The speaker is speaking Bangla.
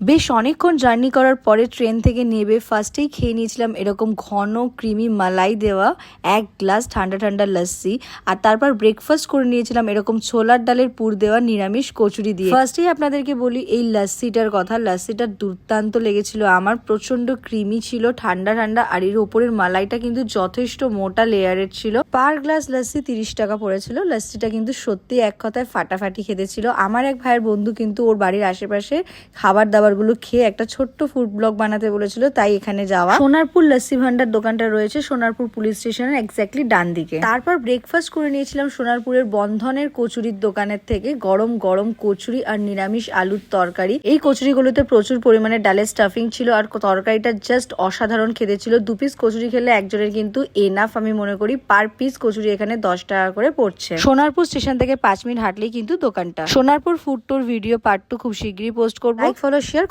বেশ অনেকক্ষণ জার্নি করার পরে ট্রেন থেকে নেমে ফার্স্টেই খেয়ে নিয়েছিলাম এরকম ঘন ক্রিমি মালাই দেওয়া এক গ্লাস ঠান্ডা ঠান্ডা লস্যি। আর তারপর ব্রেকফাস্ট করে নিয়েছিলাম এরকম ছোলার ডালের পুর দেওয়া নিরামিষ কচুরি দিয়ে। ফার্স্টেই আপনাদেরকে বলি এই লস্যিটার কথা। লস্যিটা দুর্দান্ত লেগেছিল আমার, প্রচন্ড ক্রিমি ছিল, ঠান্ডা ঠান্ডা। আর এর ওপরের মালাইটা কিন্তু যথেষ্ট মোটা লেয়ারের ছিল। পার গ্লাস লস্যি 30 টাকা পড়েছিল। লস্যিটা কিন্তু সত্যি এক কথায় ফাটাফাটি খেতে ছিল। আমার এক ভাইয়ের বন্ধু কিন্তু ওর বাড়ির আশেপাশে খাবার দাবার গুলো খেয়ে একটা ছোট্ট ফুড ব্লগ বানাতে বলেছিল, তাই এখানে যাওয়া। সোনারপুর লস্যি ভান্ডার দোকানটা রয়েছে সোনারপুর পুলিশ স্টেশনের এক্স্যাক্টলি ডান দিকে। তারপর ব্রেকফাস্ট করে নিয়েছিলাম সোনারপুরের বন্ধনের কচুরির দোকানের থেকে গরম গরম কচুরি আর নিরামিষ আলুর তরকারি। এই কচুরিগুলোতে প্রচুর পরিমাণে ডালের স্টাফিং ছিল আর তরকারিটা জাস্ট অসাধারণ খেতে ছিল। 2 পিস কচুরি খেলে একজনের কিন্তু এনাফ আমি মনে করি। পার পিস কচুরি এখানে 10 টাকা করে পড়ছে। সোনারপুর স্টেশন থেকে 5 মিনিট হাঁটলেই কিন্তু দোকানটা। Sonarpur food tour video part 2 খুব শীঘ্রই পোস্ট করবো। Like, follow, share